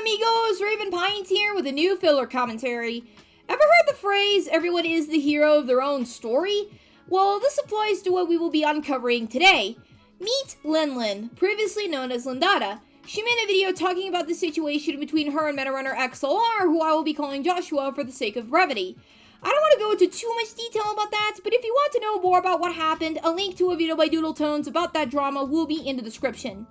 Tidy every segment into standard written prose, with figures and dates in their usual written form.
amigos? Raven Pines here with a new filler commentary. Ever heard the phrase, everyone is the hero of their own story? Well, this applies to what we will be uncovering today. Meet Lin, previously known as Lindada. She made a video talking about the situation between her and MetaRunner XLR, who I will be calling Joshua for the sake of brevity. I don't want to go into too much detail about that, but if you want to know more about what happened, a link to a video by Doodle Tones about that drama will be in the description.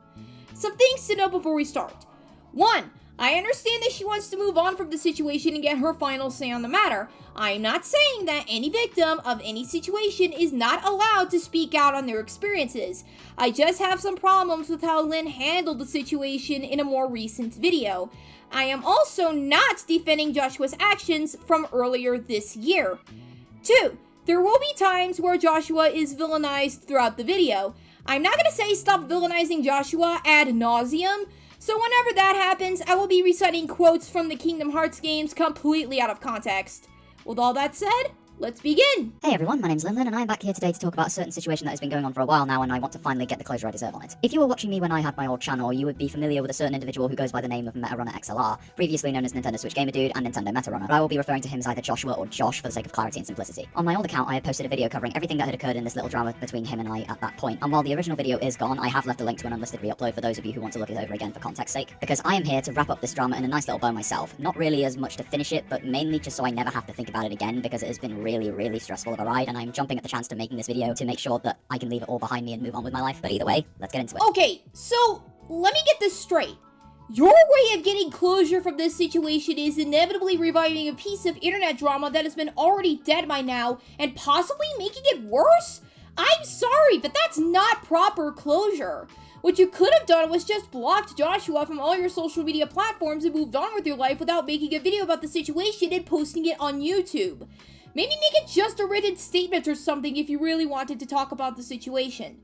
Some things to know before we start. 1. I understand that she wants to move on from the situation and get her final say on the matter. I am not saying that any victim of any situation is not allowed to speak out on their experiences. I just have some problems with how Lin handled the situation in a more recent video. I am also not defending Joshua's actions from earlier this year. 2. There will be times where Joshua is villainized throughout the video. I'm not going to say stop villainizing Joshua ad nauseum. So whenever that happens, I will be reciting quotes from the Kingdom Hearts games completely out of context. With all that said, let's begin! Hey everyone, my name's Lin, and I'm back here today to talk about a certain situation that has been going on for a while now, and I want to finally get the closure I deserve on it. If you were watching me when I had my old channel, you would be familiar with a certain individual who goes by the name of MetaRunner XLR, previously known as Nintendo Switch Gamer Dude and Nintendo MetaRunner, but I will be referring to him as either Joshua or Josh for the sake of clarity and simplicity. On my old account, I had posted a video covering everything that had occurred in this little drama between him and I at that point, and while the original video is gone, I have left a link to an unlisted re-upload for those of you who want to look it over again for context's sake, because I am here to wrap up this drama in a nice little bow myself, not really as much to finish it, but mainly just so I never have to think about it again, because it has been really stressful of a ride, and I'm jumping at the chance to making this video to make sure that I can leave it all behind me and move on with my life. But either way, let's get into it. Okay, so let me get this straight. Your way of getting closure from this situation is inevitably reviving a piece of internet drama that has been already dead by now and possibly making it worse? I'm sorry, but that's not proper closure. What you could have done was just blocked Joshua from all your social media platforms and moved on with your life without making a video about the situation and posting it on YouTube. Maybe make it just a written statement or something if you really wanted to talk about the situation.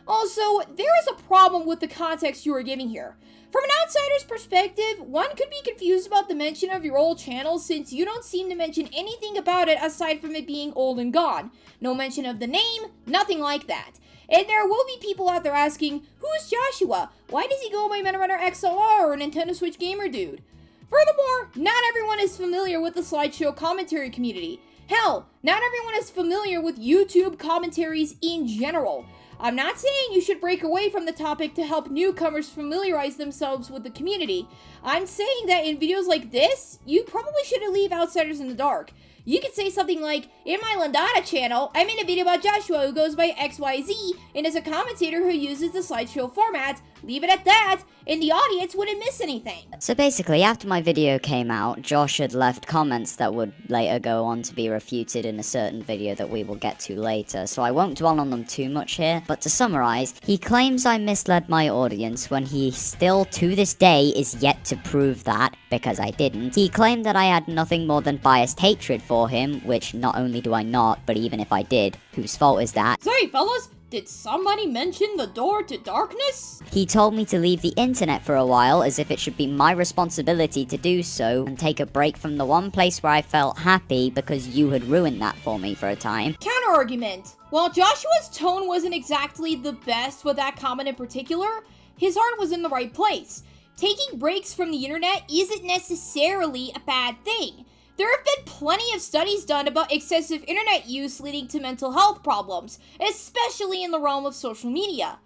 Also, there is a problem with the context you are giving here. From an outsider's perspective, one could be confused about the mention of your old channel since you don't seem to mention anything about it aside from it being old and gone. No mention of the name, nothing like that. And there will be people out there asking, who's Joshua? Why does he go by MetaRunner XLR or Nintendo Switch Gamer Dude? Furthermore, not everyone is familiar with the slideshow commentary community. Hell, not everyone is familiar with YouTube commentaries in general. I'm not saying you should break away from the topic to help newcomers familiarize themselves with the community. I'm saying that in videos like this, you probably shouldn't leave outsiders in the dark. You could say something like, in my Lindada channel, I made a video about Joshua who goes by XYZ and is a commentator who uses the slideshow format. Leave it at that, and the audience wouldn't miss anything. So basically, after my video came out, Josh had left comments that would later go on to be refuted in a certain video that we will get to later, so I won't dwell on them too much here, but to summarize, he claims I misled my audience when he still to this day is yet to prove that, because I didn't. He claimed that I had nothing more than biased hatred for him, which not only do I not, but even if I did, whose fault is that? Say fellas, did somebody mention the door to darkness? He told me to leave the internet for a while as if it should be my responsibility to do so and take a break from the one place where I felt happy because you had ruined that for me for a time. Counter-argument. While Joshua's tone wasn't exactly the best with that comment in particular, his heart was in the right place. Taking breaks from the internet isn't necessarily a bad thing. There have been plenty of studies done about excessive internet use leading to mental health problems, especially in the realm of social media.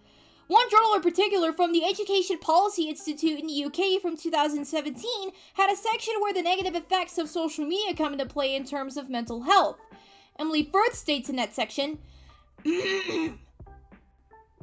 One journal in particular from the Education Policy Institute in the UK from 2017 had a section where the negative effects of social media come into play in terms of mental health. Emily Firth states in that section,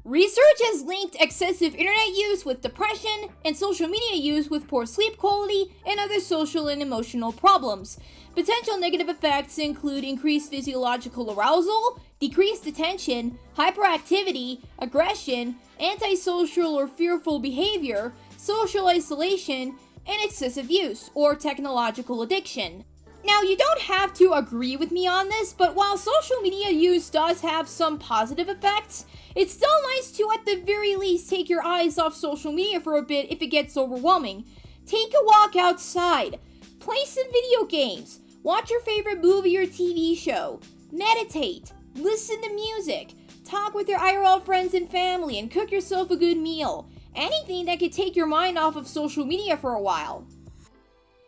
research has linked excessive internet use with depression and social media use with poor sleep quality and other social and emotional problems. Potential negative effects include increased physiological arousal, decreased attention, hyperactivity, aggression, antisocial or fearful behavior, social isolation, and excessive use or technological addiction. Now, you don't have to agree with me on this, but while social media use does have some positive effects, it's still nice to at the very least take your eyes off social media for a bit if it gets overwhelming. Take a walk outside, play some video games, watch your favorite movie or TV show, meditate, listen to music, talk with your IRL friends and family, and cook yourself a good meal. Anything that could take your mind off of social media for a while.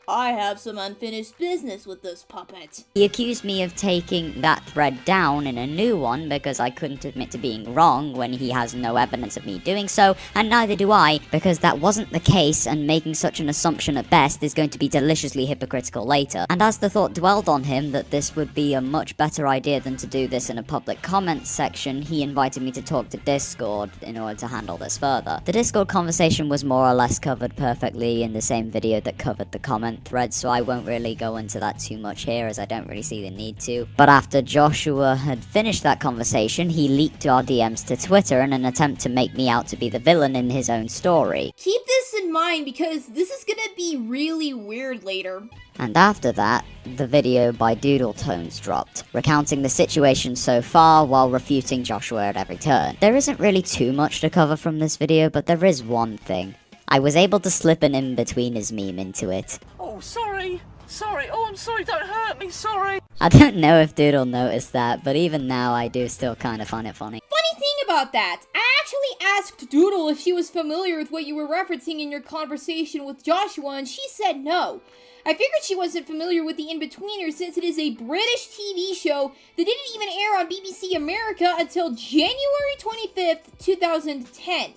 I have some unfinished business with this puppet. He accused me of taking that thread down in a new one because I couldn't admit to being wrong when he has no evidence of me doing so, and neither do I, because that wasn't the case, and making such an assumption at best is going to be deliciously hypocritical later. And as the thought dwelled on him that this would be a much better idea than to do this in a public comments section, he invited me to talk to Discord in order to handle this further. The Discord conversation was more or less covered perfectly in the same video that covered the comment thread, so I won't really go into that too much here as I don't really see the need to. But after Joshua had finished that conversation, he leaked our DMs to Twitter in an attempt to make me out to be the villain in his own story. Keep this in mind because this is gonna be really weird later. And after that, the video by Doodle Tones dropped, recounting the situation so far while refuting Joshua at every turn. There isn't really too much to cover from this video, but there is one thing. I was able to slip an in-betweeners meme into it. Oh, sorry. Oh, I'm sorry. Don't hurt me. Sorry. I don't know if Doodle noticed that, but even now I do still kind of find it funny. Funny thing about that, I actually asked Doodle if she was familiar with what you were referencing in your conversation with Joshua, and she said no. I figured she wasn't familiar with the In-Betweeners since it is a British TV show that didn't even air on BBC America until January 25th, 2010.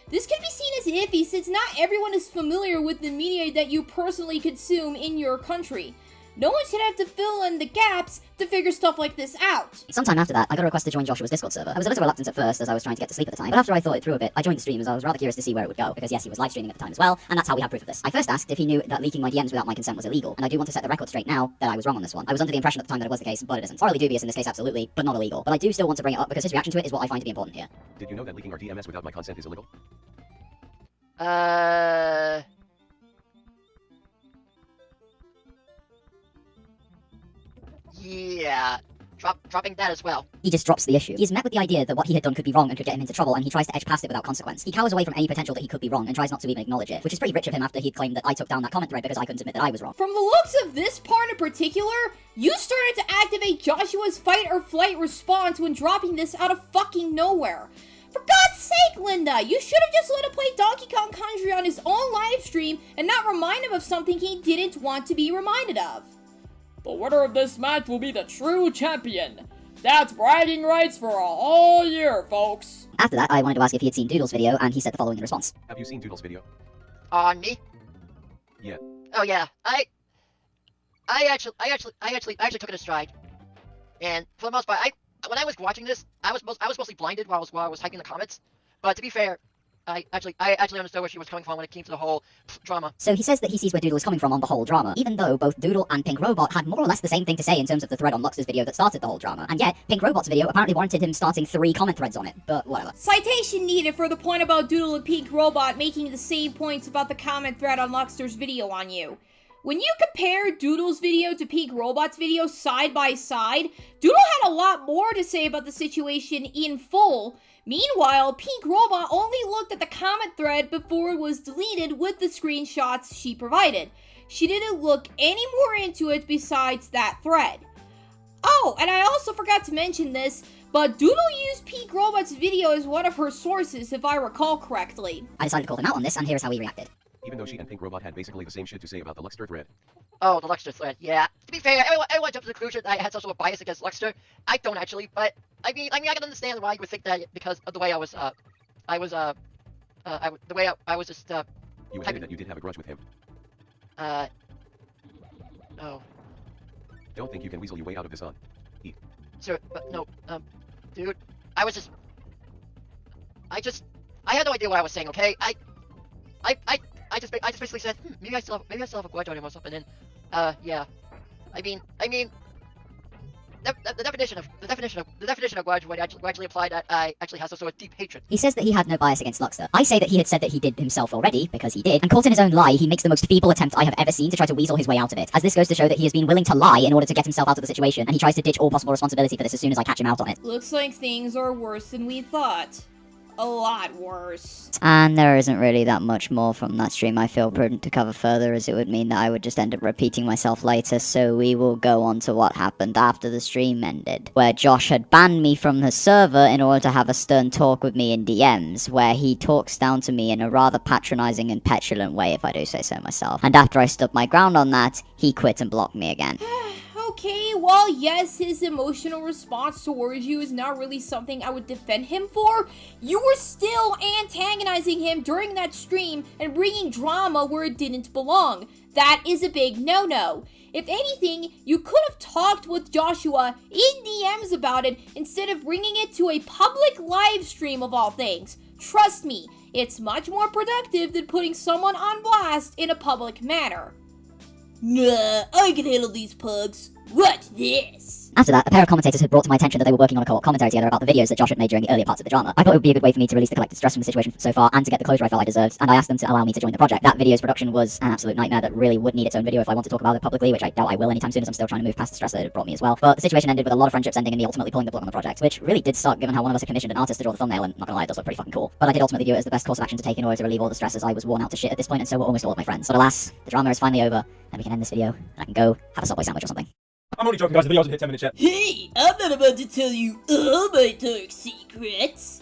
This could be seen as iffy since not everyone is familiar with the media that you personally consume in your country. No one should have to fill in the gaps to figure stuff like this out. Sometime after that, I got a request to join Joshua's Discord server. I was a little reluctant at first as I was trying to get to sleep at the time, but after I thought it through a bit, I joined the stream as I was rather curious to see where it would go, because yes, he was live streaming at the time as well, and that's how we had proof of this. I first asked if he knew that leaking my DMs without my consent was illegal, and I do want to set the record straight now that I was wrong on this one. I was under the impression at the time that it was the case, but it isn't. Morally dubious in this case, absolutely, but not illegal. But I do still want to bring it up because his reaction to it is what I find to be important here. Did you know that leaking our DMs without my consent is illegal? Yeah. Dropping that as well. He just drops the issue. He is met with the idea that what he had done could be wrong and could get him into trouble, and he tries to edge past it without consequence. He cowers away from any potential that he could be wrong and tries not to even acknowledge it, which is pretty rich of him after he'd claimed that I took down that comment thread because I couldn't admit that I was wrong. From the looks of this part in particular, you started to activate Joshua's fight or flight response when dropping this out of fucking nowhere. For God's sake, Linda, you should have just let him play Donkey Kong Country on his own live stream and not remind him of something he didn't want to be reminded of. The winner of this match will be the true champion. That's bragging rights for a whole year, folks. After that, I wanted to ask if he had seen Doodle's video, and he said the following in response. Have you seen Doodle's video? On me? Yeah. Oh yeah. I actually took it in stride. And for the most part, when I was watching this, I was mostly blinded while I was typing the comments. But to be fair, I actually understood where she was coming from when it came to the whole drama. So he says that he sees where Doodle is coming from on the whole drama, even though both Doodle and Pink Robot had more or less the same thing to say in terms of the thread on Lux's video that started the whole drama. And yet, Pink Robot's video apparently warranted him starting 3 comment threads on it, but whatever. Citation needed for the point about Doodle and Pink Robot making the same points about the comment thread on Luxter's video on you. When you compare Doodle's video to Pink Robot's video side by side, Doodle had a lot more to say about the situation in full. Meanwhile, Pink Robot only looked at the comment thread before it was deleted with the screenshots she provided. She didn't look any more into it besides that thread. Oh, and I also forgot to mention this, but Doodle used Pink Robot's video as one of her sources, if I recall correctly. I decided to call him out on this, and here's how he reacted. Even though she and Pink Robot had basically the same shit to say about the Luxter thread. Oh, the Luxter thread, yeah. To be fair, everyone jumped to the conclusion that I had some sort of bias against Luxter. I don't actually, but I mean, I can understand why you would think that because of the way I was just, You admitted that you did have a grudge with him. No. Don't think you can weasel your way out of this on. Sir, but no, dude, I had no idea what I was saying, okay? I just basically said, maybe I still have a grudge on him or something, and, yeah. I mean, the definition of grudge would actually imply that I actually have some sort of deep hatred. He says that he had no bias against Luxter. I say that he had said that he did himself already, because he did, and caught in his own lie, he makes the most feeble attempt I have ever seen to try to weasel his way out of it, as this goes to show that he has been willing to lie in order to get himself out of the situation, and he tries to ditch all possible responsibility for this as soon as I catch him out on it. Looks like things are worse than we thought. a lot worse. And there isn't really that much more from that stream I feel prudent to cover further, as it would mean that I would just end up repeating myself later, so we will go on to what happened after the stream ended, where Josh had banned me from the server in order to have a stern talk with me in DMs, where he talks down to me in a rather patronising and petulant way, if I do say so myself. And after I stood my ground on that, he quit and blocked me again. Okay, well, yes, his emotional response towards you is not really something I would defend him for. You were still antagonizing him during that stream and bringing drama where it didn't belong. That is a big no-no. If anything, you could have talked with Joshua in DMs about it instead of bringing it to a public live stream of all things. Trust me, it's much more productive than putting someone on blast in a public manner. Nah, I can handle these pugs. What's this? After that, a pair of commentators had brought to my attention that they were working on a co-op commentary together about the videos that Josh had made during the earlier parts of the drama. I thought it would be a good way for me to release the collective stress from the situation so far and to get the closure I felt I deserved, and I asked them to allow me to join the project. That video's production was an absolute nightmare that really would need its own video if I want to talk about it publicly, which I doubt I will anytime soon as I'm still trying to move past the stress that it brought me as well. But the situation ended with a lot of friendships ending and me ultimately pulling the plug on the project, which really did suck given how one of us had commissioned an artist to draw the thumbnail, and not gonna lie, it does look pretty fucking cool. But I did ultimately view it as the best course of action to take in order to relieve all the stress, as I was worn out to shit at this point, and so were almost all of my friends. But alas, the drama is finally over, and we can end this video, and I can go have a Subway sandwich or something. I'm only joking, guys. The video hasn't hit 10 minutes yet. Hey, I'm not about to tell you all my dark secrets.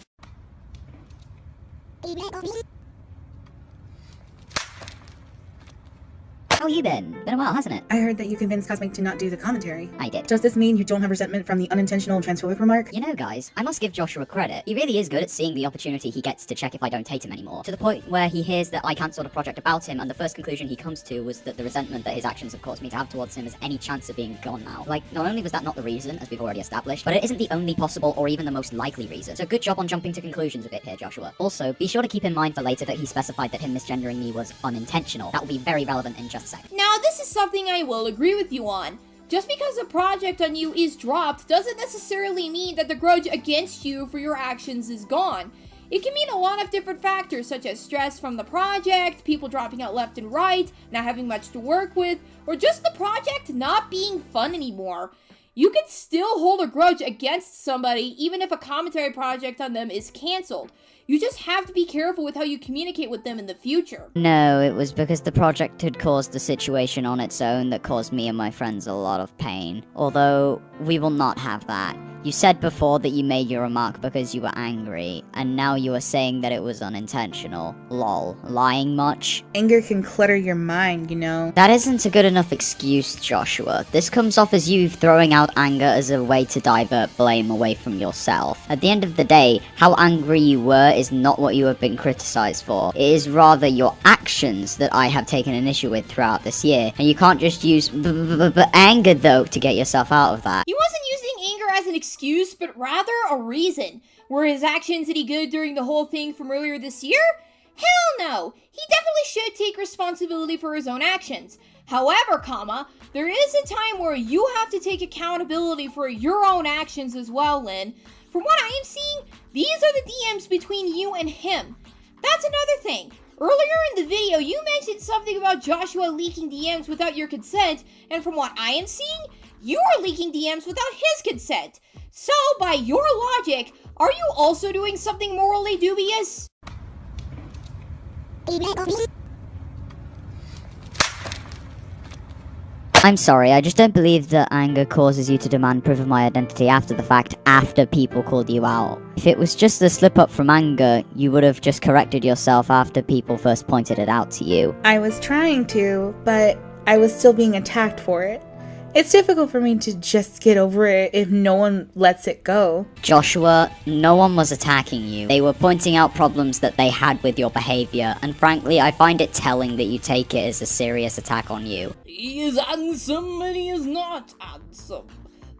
How you been? Been a while, hasn't it? I heard that you convinced Cosmic to not do the commentary. I did. Does this mean you don't have resentment from the unintentional transphobic remark? You know, guys, I must give Joshua credit. He really is good at seeing the opportunity he gets to check if I don't hate him anymore. To the point where he hears that I cancelled a project about him, and the first conclusion he comes to was that the resentment that his actions have caused me to have towards him has any chance of being gone now. Like, not only was that not the reason, as we've already established, but it isn't the only possible or even the most likely reason. So good job on jumping to conclusions a bit here, Joshua. Also, be sure to keep in mind for later that he specified that him misgendering me was unintentional. That will be very relevant in just a sec. Now, this is something I will agree with you on. Just because a project on you is dropped doesn't necessarily mean that the grudge against you for your actions is gone. It can mean a lot of different factors, such as stress from the project, people dropping out left and right, not having much to work with, or just the project not being fun anymore. You can still hold a grudge against somebody even if a commentary project on them is cancelled. You just have to be careful with how you communicate with them in the future. No, it was because the project had caused a situation on its own that caused me and my friends a lot of pain. Although, we will not have that. You said before that you made your remark because you were angry, and now you are saying that it was unintentional. Lol. Lying much? Anger can clutter your mind, you know. That isn't a good enough excuse, Joshua. This comes off as you throwing out anger as a way to divert blame away from yourself. At the end of the day, how angry you were is not what you have been criticized for. It is rather your actions that I have taken an issue with throughout this year, and you can't just use anger, though, to get yourself out of that. He wasn't using anger as an excuse, but rather a reason. Were his actions any good during the whole thing from earlier this year? Hell no! He definitely should take responsibility for his own actions. However, there is a time where you have to take accountability for your own actions as well, Lynn. From what I am seeing, these are the DMs between you and him. That's another thing. Earlier in the video, you mentioned something about Joshua leaking DMs without your consent, and from what I am seeing, you are leaking DMs without his consent. So, by your logic, are you also doing something morally dubious? I'm sorry, I just don't believe that anger causes you to demand proof of my identity after the fact, after people called you out. If it was just a slip up from anger, you would have just corrected yourself after people first pointed it out to you. I was trying to, but I was still being attacked for it. It's difficult for me to just get over it if no one lets it go. Joshua, no one was attacking you. They were pointing out problems that they had with your behavior, and frankly, I find it telling that you take it as a serious attack on you. He is handsome and he is not handsome.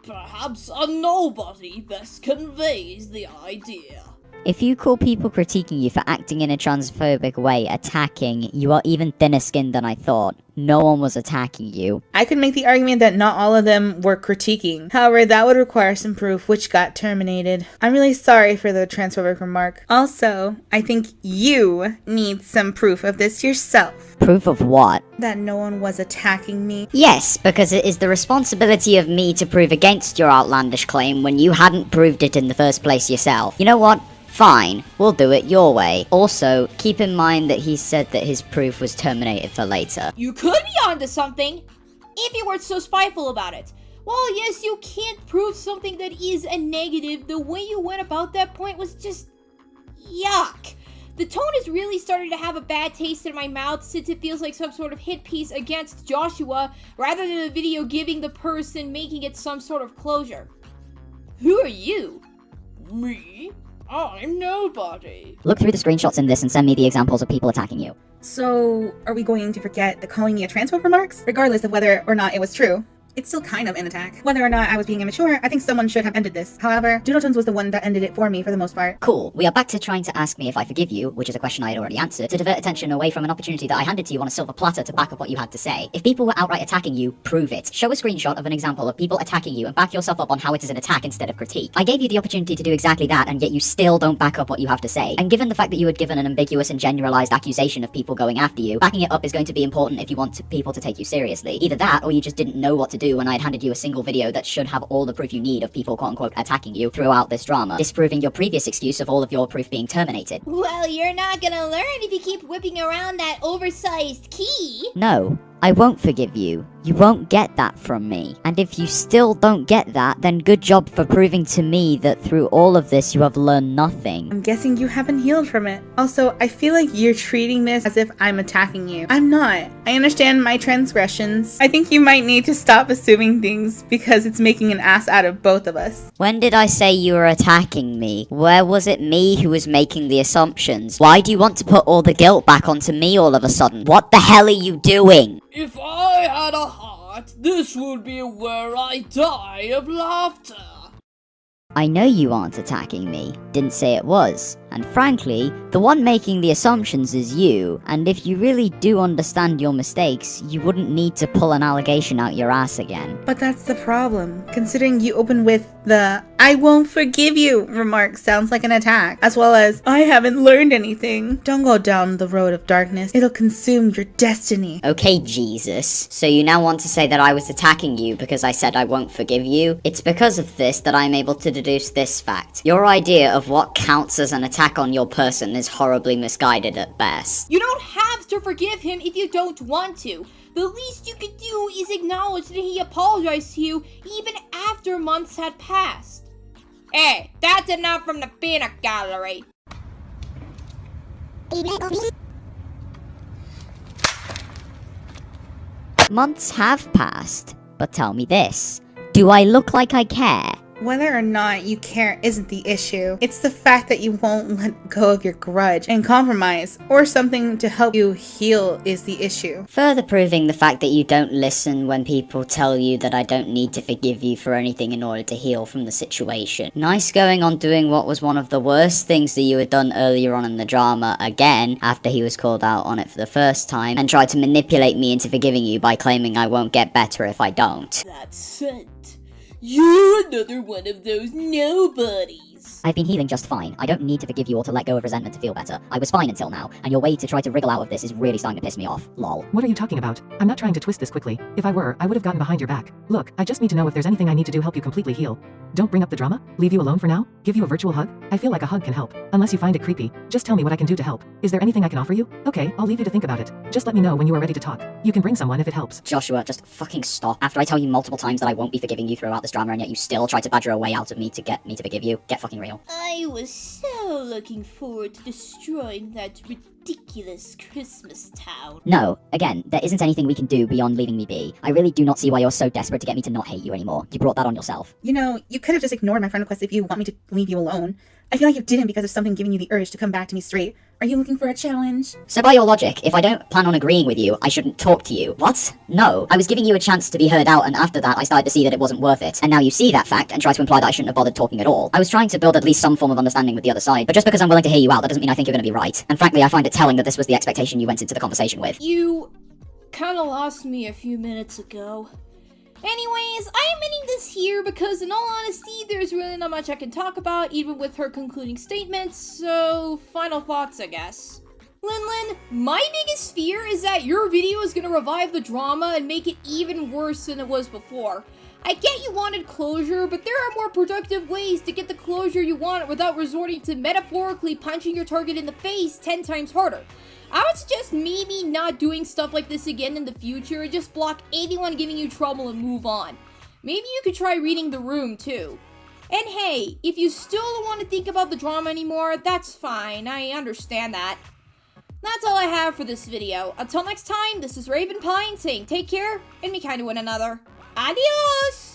Perhaps a nobody best conveys the idea. If you call people critiquing you for acting in a transphobic way attacking, you are even thinner skinned than I thought. No one was attacking you. I could make the argument that not all of them were critiquing. However, that would require some proof, which got terminated. I'm really sorry for the transphobic remark. Also, I think you need some proof of this yourself. Proof of what? That no one was attacking me. Yes, because it is the responsibility of me to prove against your outlandish claim when you hadn't proved it in the first place yourself. You know what? Fine, we'll do it your way. Also, keep in mind that he said that his proof was terminated for later. You could be onto something if you weren't so spiteful about it. Well, yes, you can't prove something that is a negative. The way you went about that point was just yuck. The tone is really starting to have a bad taste in my mouth since it feels like some sort of hit piece against Joshua rather than a video giving the person making it some sort of closure. Who are you? Me? I'm nobody. Look through the screenshots in this and send me the examples of people attacking you. So, are we going to forget the calling me a transphobe remarks? Regardless of whether or not it was true. It's still kind of an attack. Whether or not I was being immature, I think someone should have ended this. However, Doodletones was the one that ended it for me for the most part. Cool, we are back to trying to ask me if I forgive you, which is a question I had already answered, to divert attention away from an opportunity that I handed to you on a silver platter to back up what you had to say. If people were outright attacking you, prove it. Show a screenshot of an example of people attacking you and back yourself up on how it is an attack instead of critique. I gave you the opportunity to do exactly that, and yet you still don't back up what you have to say. And given the fact that you had given an ambiguous and generalized accusation of people going after you, backing it up is going to be important if you want people to take you seriously. Either that, or you just didn't know what to do when I had handed you a single video that should have all the proof you need of people quote-unquote attacking you throughout this drama, disproving your previous excuse of all of your proof being terminated. Well, you're not gonna learn if you keep whipping around that oversized key. No, I won't forgive you. You won't get that from me. And if you still don't get that, then good job for proving to me that through all of this you have learned nothing. I'm guessing you haven't healed from it. Also, I feel like you're treating this as if I'm attacking you. I'm not. I understand my transgressions. I think you might need to stop assuming things because it's making an ass out of both of us. When did I say you were attacking me? Where was it me who was making the assumptions? Why do you want to put all the guilt back onto me all of a sudden? What the hell are you doing? If I had a heart, this would be where I die of laughter. I know you aren't attacking me. Didn't say it was. And frankly, the one making the assumptions is you, and if you really do understand your mistakes, you wouldn't need to pull an allegation out your ass again. But that's the problem. Considering you open with the "I won't forgive you" remark sounds like an attack, as well as "I haven't learned anything." Don't go down the road of darkness. It'll consume your destiny. Okay, Jesus. So you now want to say that I was attacking you because I said I won't forgive you? It's because of this that I'm able to deduce this fact. Your idea of what counts as an attack on your person is horribly misguided at best. You don't have to forgive him if you don't want to. The least you could do is acknowledge that he apologized to you even after months had passed. Hey, that's enough from the peanut gallery. Months have passed, but tell me this. Do I look like I care? Whether or not you care isn't the issue. It's the fact that you won't let go of your grudge and compromise, or something to help you heal is the issue. Further proving the fact that you don't listen when people tell you that I don't need to forgive you for anything in order to heal from the situation. Nice going on doing what was one of the worst things that you had done earlier on in the drama again, after he was called out on it for the first time, and tried to manipulate me into forgiving you by claiming I won't get better if I don't. That's it. You're another one of those nobodies. I've been healing just fine. I don't need to forgive you or to let go of resentment to feel better. I was fine until now, and your way to try to wriggle out of this is really starting to piss me off. Lol. What are you talking about? I'm not trying to twist this quickly. If I were, I would have gotten behind your back. Look, I just need to know if there's anything I need to do help you completely heal. Don't bring up the drama? Leave you alone for now? Give you a virtual hug? I feel like a hug can help. Unless you find it creepy, just tell me what I can do to help. Is there anything I can offer you? Okay, I'll leave you to think about it. Just let me know when you are ready to talk. You can bring someone if it helps. Joshua, just fucking stop. After I tell you multiple times that I won't be forgiving you throughout this drama and yet you still try to badger a way out of me to get me to forgive you, get fucking real. I was so looking forward to destroying that ridiculous Christmas town. No, again, there isn't anything we can do beyond leaving me be. I really do not see why you're so desperate to get me to not hate you anymore. You brought that on yourself. You know, you could have just ignored my friend request if you want me to leave you alone. I feel like you didn't because of something giving you the urge to come back to me straight. Are you looking for a challenge? So by your logic, if I don't plan on agreeing with you, I shouldn't talk to you. What? No. I was giving you a chance to be heard out, and after that I started to see that it wasn't worth it. And now you see that fact and try to imply that I shouldn't have bothered talking at all. I was trying to build at least some form of understanding with the other side, but just because I'm willing to hear you out, that doesn't mean I think you're going to be right. And frankly, I find it telling that this was the expectation you went into the conversation with. You kinda lost me a few minutes ago. Anyways, I am ending this here because in all honesty, there's really not much I can talk about, even with her concluding statements, so final thoughts, I guess. Lin, my biggest fear is that your video is gonna revive the drama and make it even worse than it was before. I get you wanted closure, but there are more productive ways to get the closure you want without resorting to metaphorically punching your target in the face 10 times harder. I would suggest maybe not doing stuff like this again in the future, just block anyone giving you trouble and move on. Maybe you could try reading the room too. And hey, if you still don't want to think about the drama anymore, that's fine, I understand that. That's all I have for this video. Until next time, this is Raven Pine saying take care and be kind to one another. Adios!